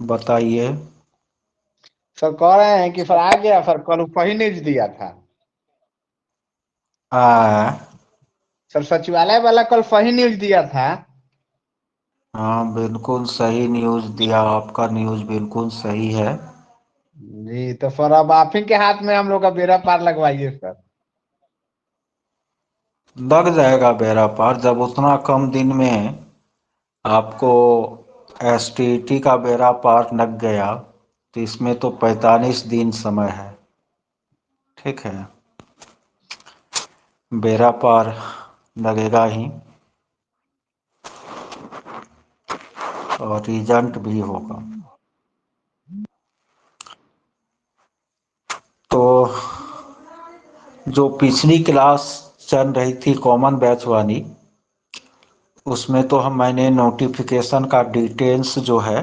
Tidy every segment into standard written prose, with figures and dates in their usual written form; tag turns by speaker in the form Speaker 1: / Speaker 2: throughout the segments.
Speaker 1: बताइए।
Speaker 2: सर कह रहे हैं कि सर आ गया सर, कल वही न्यूज दिया था।
Speaker 1: आ,
Speaker 2: सर सचिवालय वाला कल सही न्यूज दिया था।
Speaker 1: हाँ, बिल्कुल सही न्यूज़ दिया, आपका न्यूज़ बिल्कुल सही है।
Speaker 2: जी तो सर अब आप ही के हाथ में हम लोग का बेड़ा पार लगवाइए सर।
Speaker 1: लग जाएगा बेड़ा पार, जब उतना कम दिन में आपको एसटीटी का बेड़ा पार लग गया तो इसमें तो 45 दिन समय है। ठीक है, बेड़ा पार लगेगा ही और रिजल्ट भी होगा। तो जो पिछली क्लास चल रही थी कॉमन बैच वाली, उसमें तो मैंने नोटिफिकेशन का डिटेल्स जो है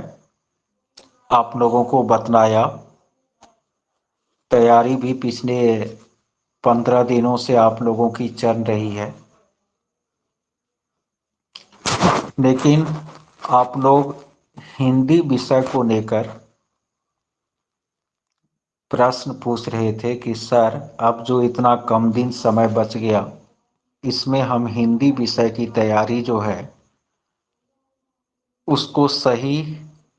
Speaker 1: आप लोगों को बतलाया। तैयारी भी पिछले 15 दिनों से आप लोगों की चल रही है, लेकिन आप लोग हिंदी विषय को लेकर प्रश्न पूछ रहे थे कि सर अब जो इतना कम दिन समय बच गया, इसमें हम हिंदी विषय की तैयारी जो है उसको सही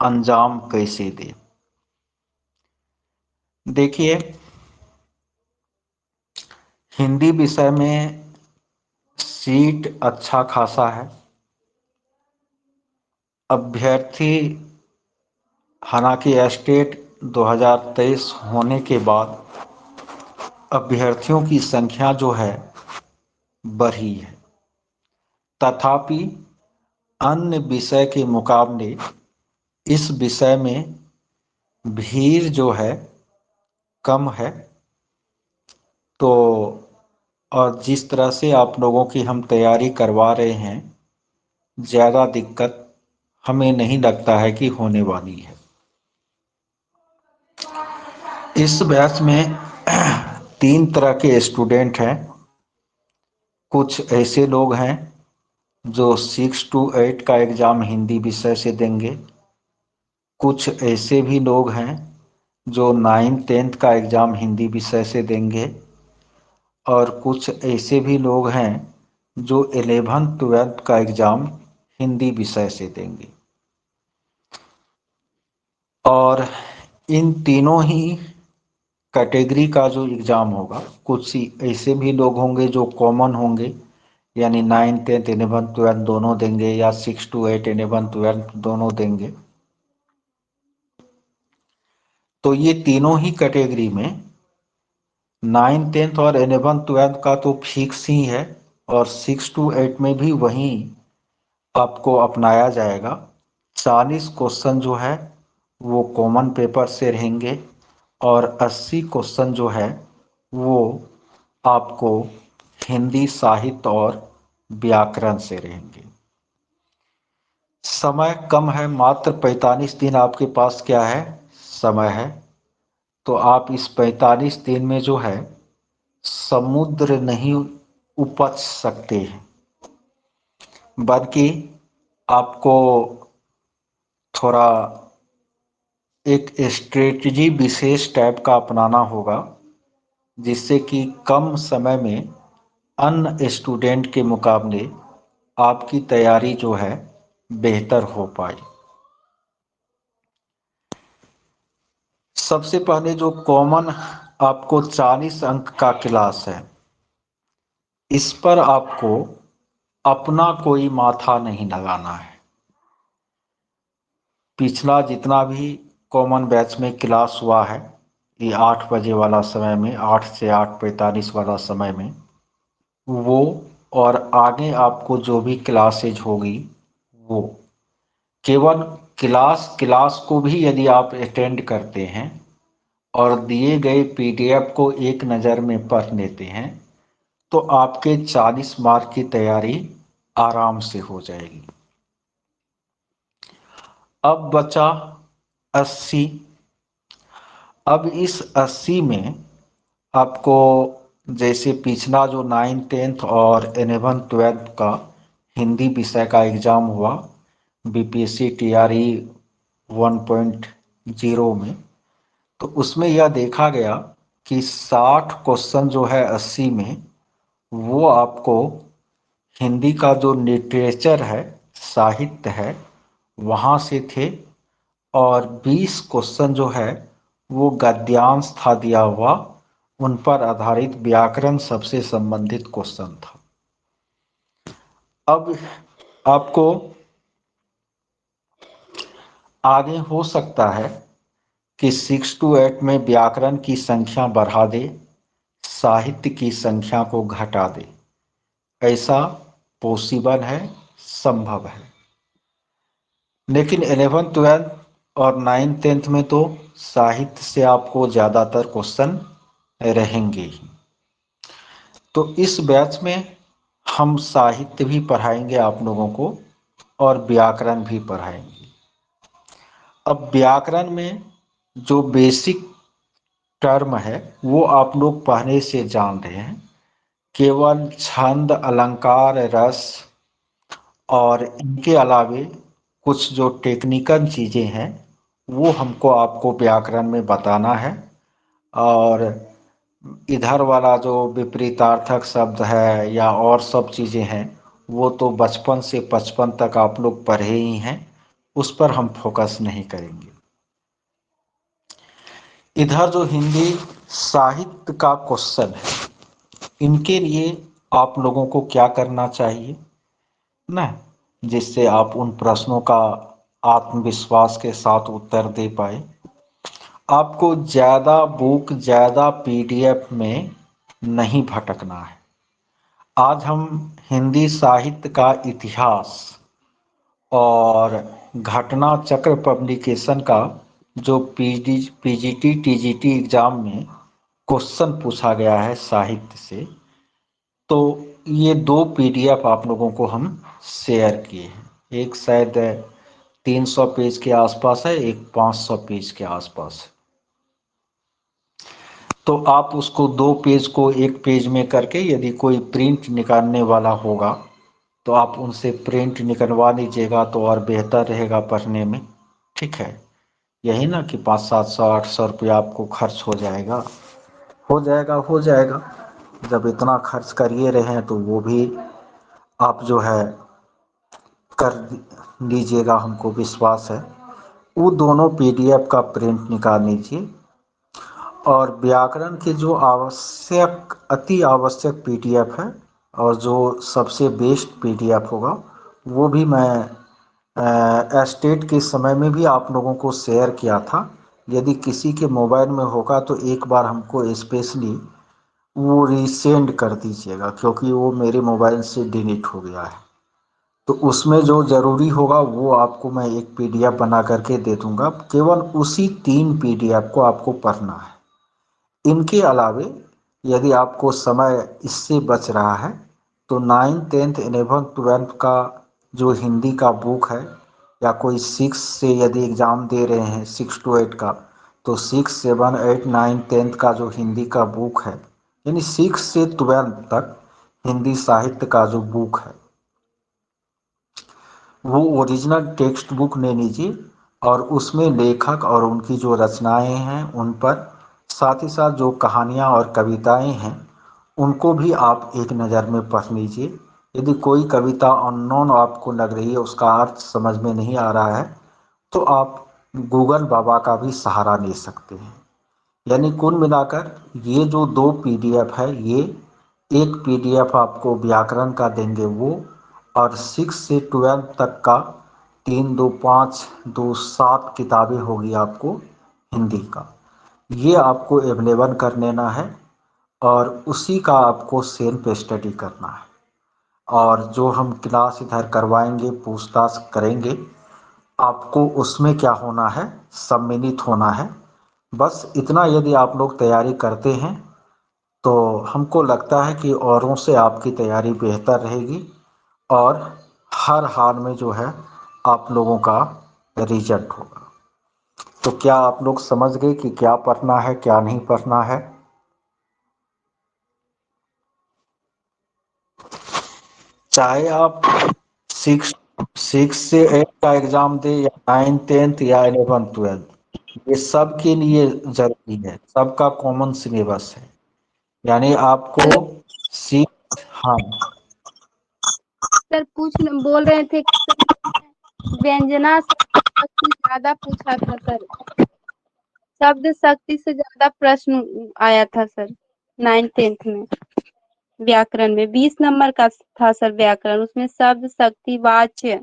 Speaker 1: अंजाम कैसे दें। देखिए, हिंदी विषय में सीट अच्छा खासा है। अभ्यर्थी, हालांकि स्टेट 2023 होने के बाद अभ्यर्थियों की संख्या जो है बढ़ी है, तथापि अन्य विषय के मुकाबले इस विषय में भीड़ जो है कम है। तो और जिस तरह से आप लोगों की हम तैयारी करवा रहे हैं, ज़्यादा दिक्कत हमें नहीं लगता है कि होने वाली है। इस बैच में 3 तरह के स्टूडेंट हैं। कुछ ऐसे लोग हैं जो 6 to 8 का एग्ज़ाम हिंदी विषय से देंगे। कुछ ऐसे भी लोग हैं जो 9th-10th का एग्ज़ाम हिंदी विषय से देंगे, और कुछ ऐसे भी लोग हैं जो 11th-12th का एग्ज़ाम हिंदी विषय से देंगे। और इन तीनों ही कैटेगरी का जो एग्ज़ाम होगा, कुछ ऐसे भी लोग होंगे जो कॉमन होंगे, यानी 9th-10th 11th-12th दोनों देंगे, या 6 to 8 11th-12th दोनों देंगे। तो ये तीनों ही कैटेगरी में 9th-10th और 11th-12th का तो फिक्स ही है, और 6 to 8 में भी वही आपको अपनाया जाएगा। 40 क्वेश्चन जो है वो कॉमन पेपर से रहेंगे, और 80 क्वेश्चन जो है वो आपको हिंदी साहित्य और व्याकरण से रहेंगे। समय कम है, मात्र 45 दिन आपके पास क्या है, समय है। तो आप इस 45 दिन में जो है समुद्र नहीं उपज सकते हैं, बल्कि आपको थोड़ा एक स्ट्रेटजी विशेष टाइप का अपनाना होगा, जिससे कि कम समय में अन्य स्टूडेंट के मुकाबले आपकी तैयारी जो है बेहतर हो पाए। सबसे पहले जो कॉमन आपको 40 अंक का क्लास है, इस पर आपको अपना कोई माथा नहीं लगाना है। पिछला जितना भी कॉमन बैच में क्लास हुआ है, ये 8 बजे वाला समय में, 8 से 8:45 वाला समय में, वो और आगे आपको जो भी क्लासेज होगी वो केवल क्लास को भी यदि आप अटेंड करते हैं और दिए गए पीडीएफ को एक नज़र में पढ़ लेते हैं, तो आपके 40 मार्क की तैयारी आराम से हो जाएगी। अब बचा 80। अब इस 80 में आपको, जैसे पिछला जो 9th-10th और 11th-12th का हिंदी विषय का एग्ज़ाम हुआ, बीपीएससी टीआरई 1.0 में, तो उसमें यह देखा गया कि 60 क्वेश्चन जो है 80 में, वो आपको हिंदी का जो लिटरेचर है, साहित्य है, वहाँ से थे, और 20 क्वेश्चन जो है वो गद्यांश था दिया हुआ, उन पर आधारित व्याकरण सबसे संबंधित क्वेश्चन था। अब आपको आगे हो सकता है कि 6 to 8 में व्याकरण की संख्या बढ़ा दे, साहित्य की संख्या को घटा दे। ऐसा पॉसिबल है, संभव है। लेकिन 11th 12th और 9th 10th में तो साहित्य से आपको ज़्यादातर क्वेश्चन रहेंगे ही। तो इस बैच में हम साहित्य भी पढ़ाएंगे आप लोगों को, और व्याकरण भी पढ़ाएंगे। अब व्याकरण में जो बेसिक टर्म है वो आप लोग पहले से जान रहे हैं। केवल छंद, अलंकार, रस और इनके अलावे कुछ जो टेक्निकल चीज़ें हैं वो हमको आपको व्याकरण में बताना है। और इधर वाला जो विपरीतार्थक शब्द है या और सब चीज़ें हैं, वो तो बचपन से 55 तक आप लोग पढ़े ही हैं, उस पर हम फोकस नहीं करेंगे। इधर जो हिंदी साहित्य का क्वेश्चन है, इनके लिए आप लोगों को क्या करना चाहिए ना, जिससे आप उन प्रश्नों का आत्मविश्वास के साथ उत्तर दे पाए। आपको ज़्यादा बुक, ज़्यादा पीडीएफ में नहीं भटकना है। आज हम हिंदी साहित्य का इतिहास और घटना चक्र पब्लिकेशन का जो पीजीटी टीजीटी एग्जाम में क्वेश्चन पूछा गया है साहित्य से, तो ये 2 पीडीएफ आप लोगों को हम शेयर किए हैं। एक शायद 300 पेज के आसपास है, एक 500 पेज के आसपास है। तो आप उसको 2 पेज को 1 पेज में करके, यदि कोई प्रिंट निकालने वाला होगा तो आप उनसे प्रिंट निकलवा लीजिएगा, तो और बेहतर रहेगा पढ़ने में। ठीक है, यही ना कि 500-700-800 रुपया आपको खर्च हो जाएगा। हो जाएगा, हो जाएगा। जब इतना खर्च करिए रहे हैं तो वो भी आप जो है कर लीजिएगा, हमको विश्वास है। वो दोनों पीडीएफ का प्रिंट निकाल लीजिए, और व्याकरण के जो आवश्यक, अति आवश्यक पीडीएफ है और जो सबसे बेस्ट पीडीएफ होगा, वो भी मैं एस्टेट के समय में भी आप लोगों को शेयर किया था। यदि किसी के मोबाइल में होगा तो एक बार हमको स्पेशली वो रीसेंड कर दीजिएगा, क्योंकि वो मेरे मोबाइल से डिलीट हो गया है। तो उसमें जो ज़रूरी होगा वो आपको मैं एक पीडीएफ बना करके दे दूंगा। केवल उसी 3 पीडीएफ को आपको पढ़ना है। इनके अलावे यदि आपको समय इससे बच रहा है तो 9th 10th 11th 12th का जो हिंदी का बुक है, या कोई 6 से यदि एग्ज़ाम दे रहे हैं 6 to 8 का, तो 6, 7, 8, 9, 10th का जो हिंदी का बुक है, यानी 6 से 12th तक हिंदी साहित्य का जो बुक है, वो ओरिजिनल टेक्स्ट बुक ले लीजिए, और उसमें लेखक और उनकी जो रचनाएं हैं उन पर, साथ ही साथ जो कहानियाँ और कविताएं हैं उनको भी आप एक नज़र में पढ़ लीजिए। यदि कोई कविता अननोन आपको लग रही है, उसका अर्थ समझ में नहीं आ रहा है, तो आप गूगल बाबा का भी सहारा ले सकते हैं। यानी कुल मिलाकर ये जो 2 पीडीएफ है, ये एक पीडीएफ आपको व्याकरण का देंगे वो, और 6 से 12 तक का 3, 2, 5, 2, 7 किताबें होगी आपको हिंदी का, ये आपको अवेलेबल कर लेना है, और उसी का आपको सेल्फ स्टडी करना है। और जो हम क्लास इधर करवाएंगे, पूछताछ करेंगे, आपको उसमें क्या होना है, सम्मिलित होना है। बस इतना यदि आप लोग तैयारी करते हैं तो हमको लगता है कि औरों से आपकी तैयारी बेहतर रहेगी, और हर हाल में जो है आप लोगों का रिजल्ट होगा। तो क्या आप लोग समझ गए कि क्या पढ़ना है, क्या नहीं पढ़ना है? चाहे आप 6 6 से 8 का एग्जाम दे या 9 10th या 11 12, ये सब के लिए जरूरी है, सबका कॉमन सिलेबस है। यानी आपको
Speaker 3: हेलो
Speaker 1: सी हाँ
Speaker 3: सर, बोल रहे थे कि सर व्यंजना शक्ति ज्यादा पूछा था सर। शब्द शक्ति से ज्यादा प्रश्न आया था सर 9th 10th में। व्याकरण में 20 नंबर का था सर व्याकरण, उसमें शब्द शक्ति वाच्य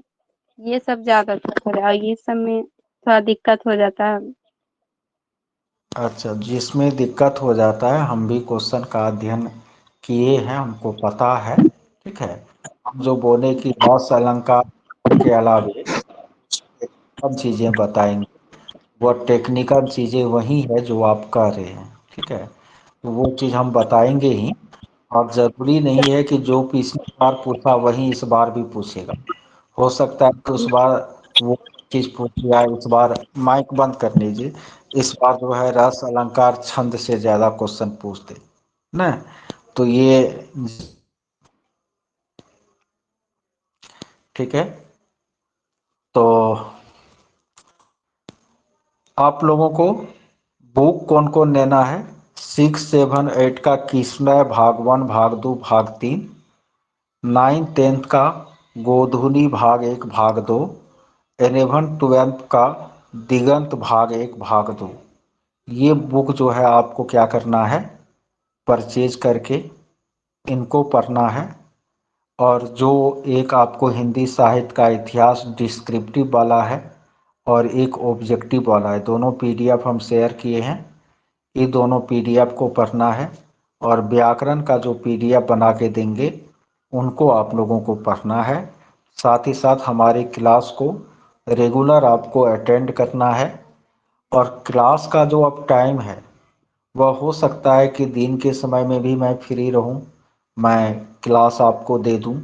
Speaker 3: ये सब ज्यादा था सर, और ये सब में थोड़ा दिक्कत हो जाता है।
Speaker 1: अच्छा, जिसमें दिक्कत हो जाता है, हम भी क्वेश्चन का अध्ययन किए हैं, हमको पता है। ठीक है, हम जो बोले कि रस अलंकार के अलावे सब चीजें बताएंगे, वो टेक्निकल चीजें वही है जो आप कह रहे हैं। ठीक है, तो वो चीज हम बताएंगे ही। और जरूरी नहीं है कि जो पिछली बार पूछा वही इस बार भी पूछेगा। हो सकता है कि उस बार वो चीज पूछ लिया, इस बार माइक बंद कर लीजिए, इस बार जो है रस अलंकार छंद से ज्यादा क्वेश्चन पूछते ना। तो ये ठीक है। तो आप लोगों को बुक कौन कौन लेना है? 6 7 8 का किसलय भाग 1 भाग 2 भाग 3, 9 10th का गोधूली भाग 1 भाग 2, 11 12th का दिगंत भाग 1 भाग 2। ये बुक जो है आपको क्या करना है, परचेज करके इनको पढ़ना है। और जो एक आपको हिंदी साहित्य का इतिहास डिस्क्रिप्टिव वाला है और एक ऑब्जेक्टिव वाला है, दोनों पीडीएफ हम शेयर किए हैं, ये दोनों पीडीएफ को पढ़ना है। और व्याकरण का जो पीडीएफ बना के देंगे उनको आप लोगों को पढ़ना है। साथ ही साथ हमारी क्लास को रेगुलर आपको अटेंड करना है। और क्लास का जो अब टाइम है, वह हो सकता है कि दिन के समय में भी मैं फ्री रहूं, मैं क्लास आपको दे दूं।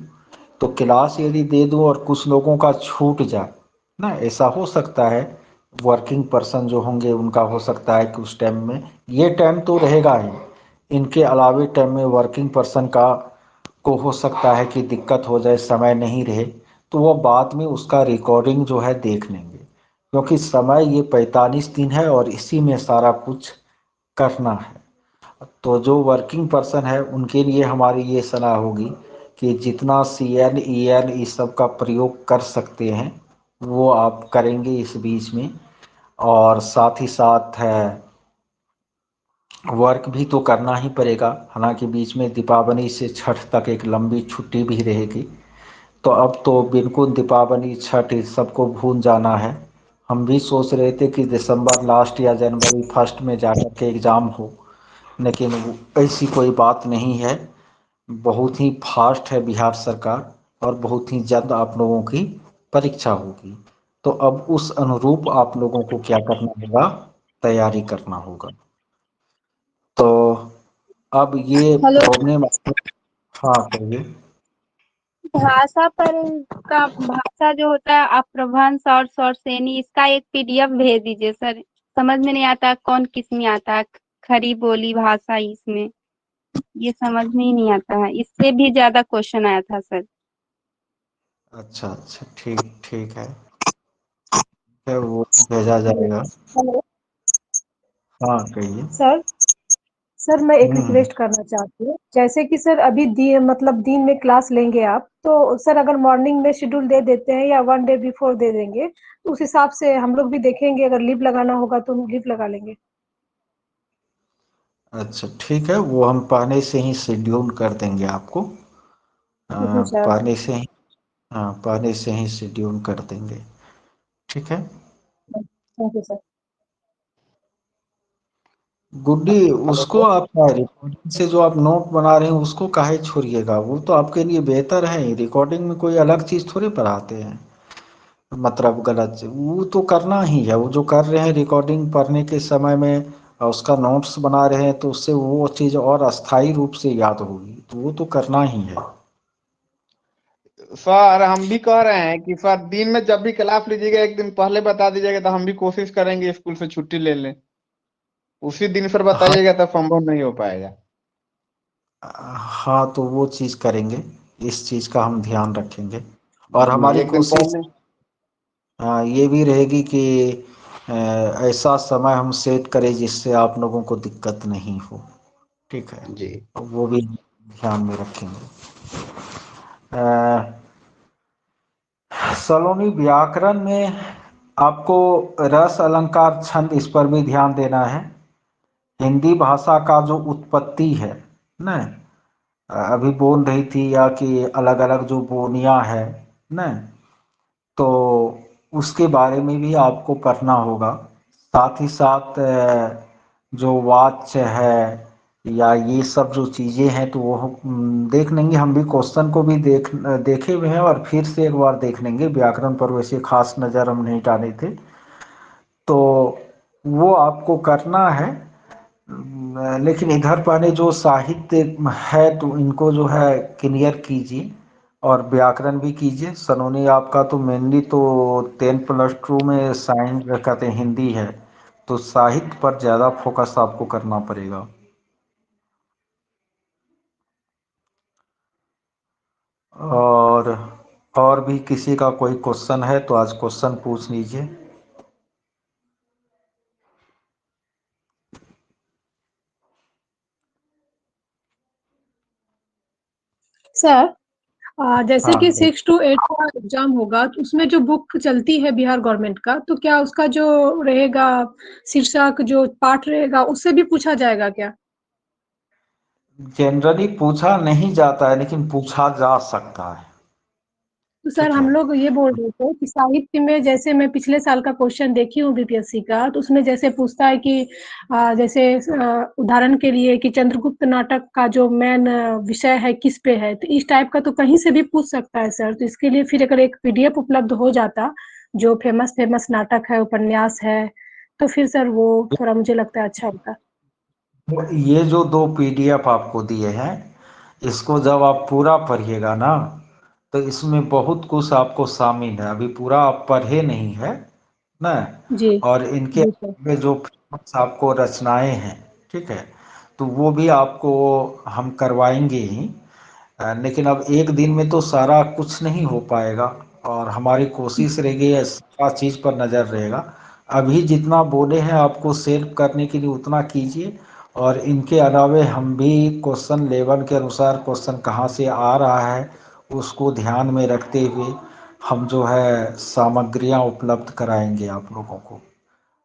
Speaker 1: तो क्लास यदि दे दूं और कुछ लोगों का छूट जाए ना, ऐसा हो सकता है, वर्किंग पर्सन जो होंगे उनका हो सकता है कि उस टाइम में, ये टाइम तो रहेगा ही, इनके अलावे टाइम में वर्किंग पर्सन का को हो सकता है कि दिक्कत हो जाए, समय नहीं रहे, तो वो बाद में उसका रिकॉर्डिंग जो है देख लेंगे। क्योंकि समय ये 45 दिन है और इसी में सारा कुछ करना है। तो जो वर्किंग पर्सन है उनके लिए हमारी ये सलाह होगी कि जितना सी एन ई एन इस सब का प्रयोग कर सकते हैं वो आप करेंगे इस बीच में। और साथ ही साथ है, वर्क भी तो करना ही पड़ेगा। हालांकि बीच में दीपावली से छठ तक एक लंबी छुट्टी भी रहेगी, तो अब तो बिल्कुल दीपावली छठ इस सबको भूल जाना है। हम भी सोच रहे थे कि दिसंबर लास्ट या जनवरी फर्स्ट में जाकर के एग्ज़ाम हो, लेकिन ऐसी कोई बात नहीं है। बहुत ही फास्ट है बिहार सरकार, और बहुत ही जल्द आप लोगों की परीक्षा होगी। तो अब उस अनुरूप आप लोगों को क्या करना होगा, तैयारी करना होगा। तो अब ये
Speaker 3: हेलो,
Speaker 1: प्रॉब्लम, हाँ कहिए।
Speaker 3: भाषा पर का भाषा जो होता है अपभ्रंश और स्वरश्रेणी, इसका एक पीडीएफ भेज दीजिए सर। समझ में नहीं आता कौन किस में आता है, खड़ी बोली भाषा इसमें ये समझ में ही नहीं आता है। इससे भी ज्यादा क्वेश्चन आया था सर।
Speaker 1: अच्छा अच्छा, ठीक ठीक है, वो भेजा जाएगा।
Speaker 4: हेलो
Speaker 1: हाँ कहिए।
Speaker 4: सर। सर मैं एक
Speaker 1: हम्म
Speaker 4: रिक्वेस्ट करना चाहती हूँ, जैसे कि सर अभी मतलब दिन में क्लास लेंगे आप, तो सर अगर मॉर्निंग में शेड्यूल दे देते हैं या 1 डे बिफोर दे देंगे, तो उस हिसाब से हम लोग भी देखेंगे, अगर लीव लगाना होगा तो हम लीव लगा लेंगे।
Speaker 1: अच्छा ठीक है, वो हम पहले से ही शेड्यूल कर देंगे आपको।
Speaker 4: जी सर।
Speaker 1: पहले से ही, हाँ पहले से ही शेड्यूल कर देंगे। ठीक है।
Speaker 4: Thank you sir.
Speaker 1: Guddi,
Speaker 2: hello
Speaker 1: उसको आप रिकॉर्डिंग से जो आप नोट बना रहे हैं उसको काहे छोड़िएगा, वो तो आपके लिए बेहतर है। रिकॉर्डिंग में कोई अलग चीज थोड़ी पढ़ाते हैं, मतलब गलत से वो तो करना ही है। वो जो कर रहे हैं रिकॉर्डिंग पढ़ने के समय में और उसका नोट्स बना रहे हैं, तो उससे वो चीज और अस्थायी रूप से याद होगी, तो वो तो करना ही है।
Speaker 2: सर, हम भी कह रहे हैं कि सर दिन में जब भी क्लास लीजिएगा एक दिन पहले बता दीजिएगा, तो हम भी कोशिश करेंगे स्कूल से छुट्टी ले लें। उसी दिन फिर
Speaker 1: हाँ
Speaker 2: बताइएगा तो संभव नहीं हो पाएगा।
Speaker 1: हाँ, तो वो चीज करेंगे, इस चीज का हम ध्यान रखेंगे। और हमारी
Speaker 2: एक दिन
Speaker 1: कोशिश
Speaker 2: पहले।
Speaker 1: ये भी रहेगी कि ऐसा समय हम सेट करें जिससे आप लोगों को दिक्कत नहीं हो। ठीक है,
Speaker 2: जी।
Speaker 1: वो भी ध्यान में रखेंगे। सलोनी, व्याकरण में आपको रस, अलंकार, छंद, इस पर भी ध्यान देना है। हिंदी भाषा का जो उत्पत्ति है न, अभी बोल रही थी या कि अलग अलग जो बोलियां है न, तो उसके बारे में भी आपको पढ़ना होगा। साथ ही साथ जो वाच्य है या ये सब जो चीज़ें हैं तो वो देख लेंगे। हम भी क्वेश्चन को भी देखे हुए हैं और फिर से एक बार देख लेंगे। व्याकरण पर वैसे खास नज़र हम नहीं डाले थे, तो वो आपको करना है। लेकिन इधर पहले जो साहित्य है तो इनको जो है क्लियर कीजिए और व्याकरण भी कीजिए। सलोनी, आपका तो मेनली तो 10+2 में साइंस कहते हैं हिंदी है, तो साहित्य पर ज़्यादा फोकस आपको करना पड़ेगा। और भी किसी का कोई क्वेश्चन है तो आज क्वेश्चन पूछ लीजिए।
Speaker 4: सर जैसे
Speaker 1: हाँ,
Speaker 4: कि 6 to 8 का एग्जाम होगा तो उसमें जो बुक चलती है बिहार गवर्नमेंट का, तो क्या उसका जो रहेगा शीर्षक, जो पाठ रहेगा, उससे भी पूछा जाएगा क्या?
Speaker 1: जनरली पूछा नहीं जाता है लेकिन पूछा जा सकता है।
Speaker 4: तो सर
Speaker 1: ठीक है।
Speaker 4: हम लोग ये बोल रहे थे कि साहित्य में, जैसे मैं पिछले साल का क्वेश्चन देखी हूँ बीपीएससी का, तो उसमें जैसे पूछता है कि जैसे उदाहरण के लिए कि चंद्रगुप्त नाटक का जो मेन विषय है किस पे है, तो इस टाइप का तो कहीं से भी पूछ सकता है सर। तो इसके लिए फिर अगर एक पीडीएफ उपलब्ध हो जाता जो फेमस फेमस नाटक है, उपन्यास है, तो फिर सर वो थोड़ा मुझे लगता है अच्छा होता।
Speaker 1: ये जो 2 पीडीएफ आपको दिए हैं, इसको जब आप पूरा पढ़िएगा ना तो इसमें बहुत कुछ आपको शामिल है। अभी पूरा आप पढ़े नहीं है ना,
Speaker 4: जी
Speaker 1: और इनके
Speaker 4: जी सर।
Speaker 1: में जो फेमस आपको रचनाएं हैं, ठीक है, तो वो भी आपको हम करवाएंगे ही। लेकिन अब एक दिन में तो सारा कुछ नहीं हो पाएगा और हमारी कोशिश रहेगी सारा चीज़ पर नज़र रहेगा। अभी जितना बोले हैं आपको सेव करने के लिए उतना कीजिए, और इनके अलावे हम भी क्वेश्चन लेवल के अनुसार क्वेश्चन कहाँ से आ रहा है उसको ध्यान में रखते हुए हम जो है सामग्रियाँ उपलब्ध कराएंगे आप लोगों को।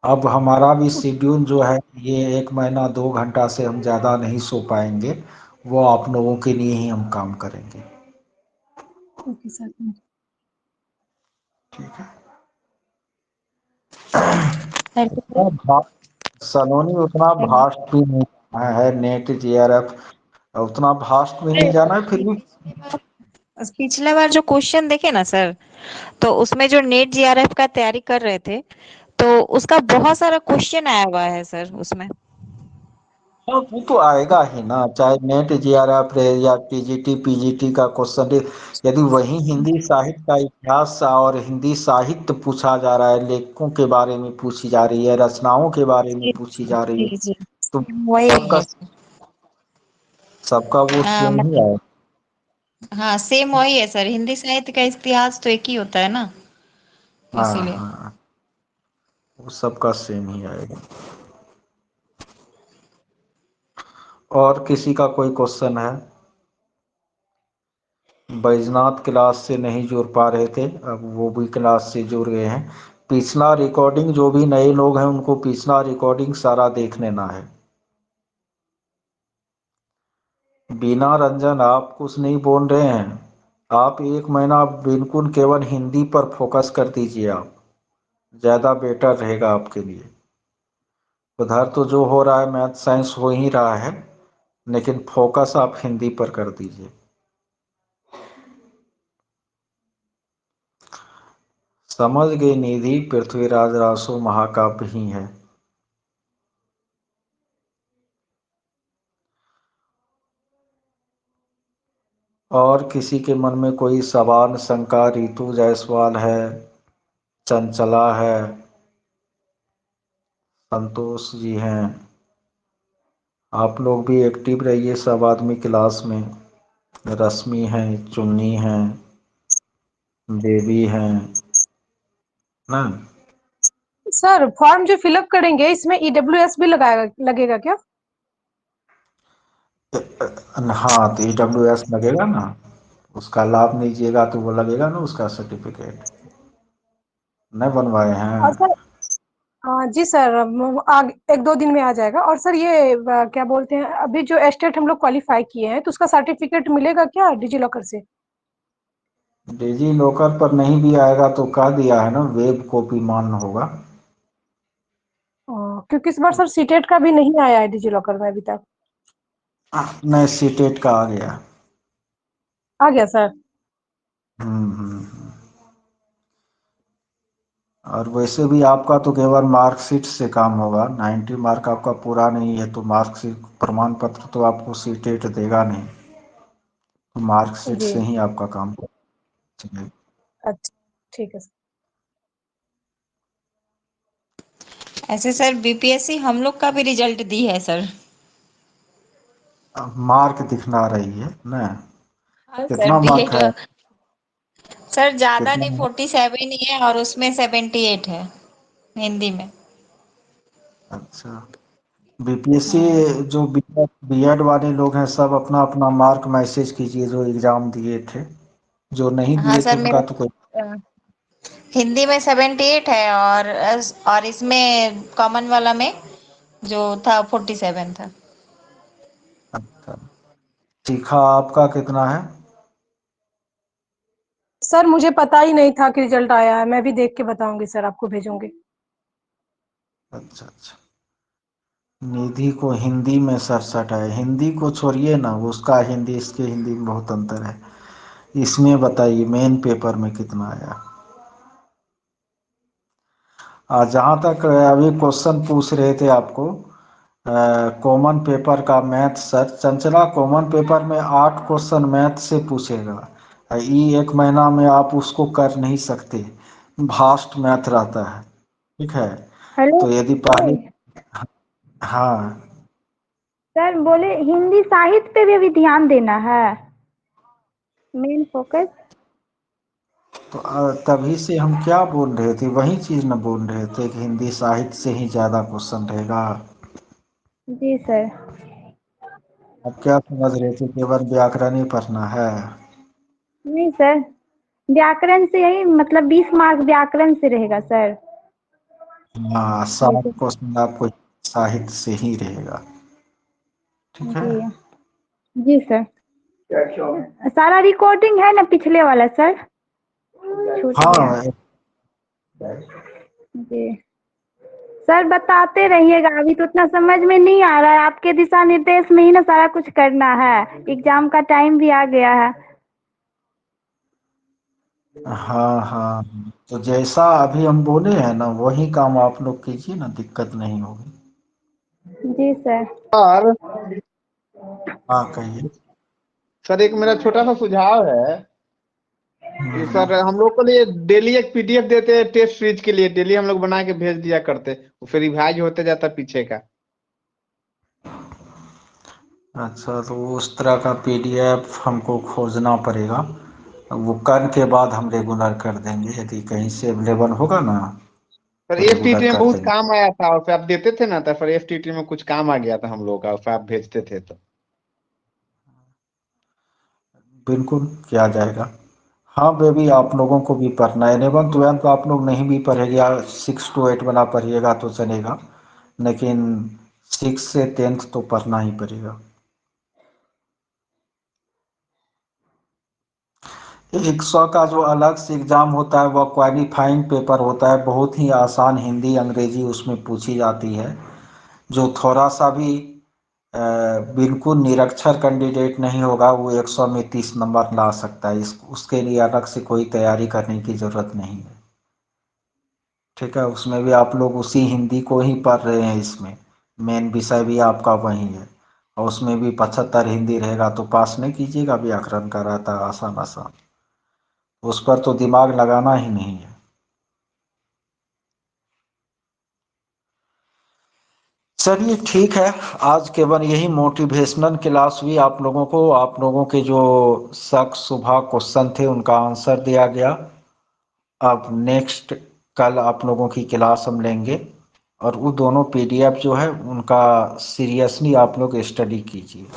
Speaker 1: अब हमारा भी शेड्यूल जो है ये 1 महीना 2 घंटा से हम ज़्यादा नहीं सो पाएंगे, वो आप लोगों के लिए ही हम काम करेंगे।
Speaker 4: Okay sir.
Speaker 1: सलोनी, उतना भास्ट भी नहीं है नेट जेआरएफ, उतना भास्ट में नहीं जाना है फिर भी।
Speaker 5: पिछला बार जो क्वेश्चन देखे ना सर, तो उसमें जो नेट जीआरएफ का तैयारी कर रहे थे, तो उसका बहुत सारा क्वेश्चन आया हुआ है सर उसमें।
Speaker 1: हाँ, वो तो आएगा ही ना, चाहे नेट जेआरएफ रहे या टीजीटी पीजीटी का क्वेश्चन रहे। यदि वही हिंदी साहित्य का इतिहास और हिंदी साहित्य पूछा जा रहा है, लेखकों के बारे में पूछी जा रही है, रचनाओं के बारे में
Speaker 5: जी
Speaker 1: पूछी जा रही है,
Speaker 5: जी जी,
Speaker 1: तो
Speaker 5: वही
Speaker 1: सबका
Speaker 5: है।
Speaker 1: सबका वो सेम ही
Speaker 5: मतलब
Speaker 1: आएगा।
Speaker 5: हाँ, सेम वही है सर, हिंदी साहित्य का इतिहास तो एक ही होता है ना, तो
Speaker 1: हाँ
Speaker 5: इसीलिए।
Speaker 1: हाँ, वो सबका सेम ही आएगा। और किसी का कोई क्वेश्चन है? बैजनाथ क्लास से नहीं जुड़ पा रहे थे, अब वो भी क्लास से जुड़ गए हैं। पिछला रिकॉर्डिंग जो भी नए लोग हैं उनको पिछला रिकॉर्डिंग सारा देख लेना है। बीना रंजन, आप कुछ नहीं बोल रहे हैं। आप 1 महीना बिल्कुल केवल हिंदी पर फोकस कर दीजिए, आप ज़्यादा बेटर रहेगा आपके लिए। उधर तो जो हो रहा है मैथ साइंस हो ही रहा है, लेकिन फोकस आप हिंदी पर कर दीजिए। समझ गए निधि, पृथ्वीराज रासो महाकाव्य ही है। और किसी के मन में कोई सवाल शंका? रितु जायसवाल है, चंचला है, संतोष जी हैं, आप लोग भी एक्टिव रहिए सब आदमी क्लास में। रश्मि हैं, चुन्नी हैं, बेबी हैं ना।
Speaker 4: सर फॉर्म जो फिलअप करेंगे इसमें ईडब्ल्यूएस भी लगेगा क्या?
Speaker 1: हाँ, तो EWS लगेगा ना, उसका लाभ लीजिएगा तो वो लगेगा ना, उसका सर्टिफिकेट नहीं बनवाए हैं।
Speaker 4: और सर जी सर, आगे 1-2 दिन में आ जाएगा। और सर ये क्या बोलते हैं, अभी जो एस्टेट हम लोग क्वालिफाई किए हैं तो उसका सर्टिफिकेट मिलेगा क्या डिजी लॉकर से?
Speaker 1: डिजी लॉकर पर नहीं भी आएगा तो कह दिया है ना, वेब कॉपी मान्य होगा।
Speaker 4: क्योंकि इस बार सर सीटेट का भी नहीं आया है डिजी लॉकर में अभी तक।
Speaker 1: नहीं, सीटेट का आ गया।
Speaker 4: आ गया सर?
Speaker 1: हम्म। और वैसे भी आपका तो केवल मार्कशीट से काम होगा, 90 मार्क आपका पूरा नहीं है तो मार्कशीट प्रमाण पत्र तो आपको सीटेट देगा नहीं, तो मार्कशीट
Speaker 4: जी।
Speaker 1: से ही आपका काम चलेगा।
Speaker 4: अच्छा, ठीक है सर।
Speaker 5: ऐसे सर बीपीएससी हम लोग का भी रिजल्ट दी है सर।
Speaker 1: मार्क दिखना रही है ना,
Speaker 5: हाँ सर
Speaker 1: कितना मार्क
Speaker 5: बीएड
Speaker 1: है?
Speaker 5: सर ज्यादा
Speaker 1: कितना?
Speaker 5: नहीं 47 ही है और उसमें 78 है हिंदी में।
Speaker 1: अच्छा, बीपीएससी
Speaker 5: हाँ
Speaker 1: जो बीएड वाले लोग हैं सब अपना अपना मार्क मैसेज कीजिए, जो एग्जाम दिए थे, जो नहीं
Speaker 5: हाँ
Speaker 1: दिए थे
Speaker 5: सर मेरा
Speaker 1: उनका तो कोई।
Speaker 5: अ, हिंदी में 78 है और इसमें कॉमन वाला में जो था 47 था।
Speaker 1: अच्छा, सीखा आपका कितना है?
Speaker 4: सर मुझे पता ही नहीं था कि रिजल्ट आया है, मैं भी देख के बताऊंगी सर, आपको भेजूंगी।
Speaker 1: अच्छा अच्छा, निधि को हिंदी में 67 है, हिंदी को छोड़िए ना, उसका हिंदी इसके हिंदी में बहुत अंतर है। इसमें बताइए मेन पेपर में कितना आया। जहाँ तक अभी क्वेश्चन पूछ रहे थे आपको, कॉमन पेपर का math, sir Chanchala common paper में 8 क्वेश्चन मैथ से पूछेगा। ये 1 महीना में आप उसको कर नहीं सकते, भास्ट मैथ रहता है, ठीक है।
Speaker 3: हेलो
Speaker 1: तो यदि पहले, हाँ,
Speaker 3: सर, बोले हिंदी साहित्य पे भी अभी ध्यान देना है, मेन फोकस।
Speaker 1: तो तभी से हम क्या बोल रहे थे, वही चीज न बोल रहे थे कि हिंदी साहित्य से ही ज्यादा क्वेश्चन रहेगा।
Speaker 3: जी सर।
Speaker 1: अब क्या समझ रहे थे, केवल व्याकरण ही पढ़ना है?
Speaker 3: नहीं सर, व्याकरण से यही मतलब 20 मार्क व्याकरण से रहेगा सर।
Speaker 1: हाँ, सात
Speaker 3: जैसे
Speaker 1: क्वेश्चन आपको साहित्य से ही रहेगा, ठीक है।
Speaker 3: जी जी सर। सारा रिकॉर्डिंग है ना पिछले वाला सर? छूट गया।
Speaker 1: हाँ,
Speaker 3: जी सर, बताते रहिएगा, अभी तो उतना समझ में नहीं आ रहा है, आपके दिशा निर्देश में ही ना सारा कुछ करना है, एग्जाम का टाइम भी आ गया है।
Speaker 1: हाँ हाँ, तो जैसा अभी हम बोले हैं ना वही काम आप लोग कीजिए ना, दिक्कत नहीं होगी।
Speaker 3: जी सर।
Speaker 2: और
Speaker 1: हाँ, कहिए।
Speaker 2: सर एक मेरा छोटा सा सुझाव है कि
Speaker 1: हम्म।
Speaker 2: सर हम लोग को लिए डेली एक पीडीएफ देते हैं टेस्ट सीरीज के लिए, डेली हम लोग बना के भेज दिया करते, वो फिर रिवाइज होते जाता पीछे का।
Speaker 1: अच्छा, तो उस तरह का पीडीएफ हमको खोजना पड़ेगा, वो कर के बाद हम रेगुलर कर देंगे, यदि कहीं से अवेलेबल होगा ना
Speaker 2: सर
Speaker 1: तो
Speaker 2: एफटीटी
Speaker 1: रेगुलर
Speaker 2: में
Speaker 1: कर
Speaker 2: बहुत
Speaker 1: देंगे।
Speaker 2: काम आया था, और फिर आप देते थे ना, तो फिर एफटीटी में कुछ काम आ गया था हम लोग का, और फिर आप भेजते थे तो।
Speaker 1: बिल्कुल किया जाएगा। हाँ बेबी, आप लोगों को भी पढ़ना है, 11 12 तो आप लोग नहीं भी पढ़ेगा, 6 to 8 वाला पढ़िएगा तो चलेगा, लेकिन 6 से 10 तो पढ़ना ही पड़ेगा। 100 का जो अलग से एग्जाम होता है वह क्वालिफाइंग पेपर होता है, बहुत ही आसान हिंदी अंग्रेजी उसमें पूछी जाती है, जो थोड़ा सा भी बिल्कुल निरक्षर कैंडिडेट नहीं होगा वो 100 में 30 नंबर ला सकता है, इस उसके लिए अलग से कोई तैयारी करने की जरूरत नहीं है, ठीक है। उसमें भी आप लोग उसी हिंदी को ही पढ़ रहे हैं, इसमें मेन विषय भी आपका वही है, और उसमें भी 75 हिंदी रहेगा तो पास नहीं कीजिएगा, व्याकरण का रहता है आसान आसान, उस पर तो दिमाग लगाना ही नहीं है। चलिए ठीक है, आज केवल यही मोटिवेशनल क्लास हुई, आप लोगों के जो शक शुबा क्वेश्चन थे उनका आंसर दिया गया, अब नेक्स्ट कल आप लोगों की क्लास हम लेंगे और वो दोनों पीडीएफ जो है उनका सीरियसली आप लोग स्टडी कीजिए।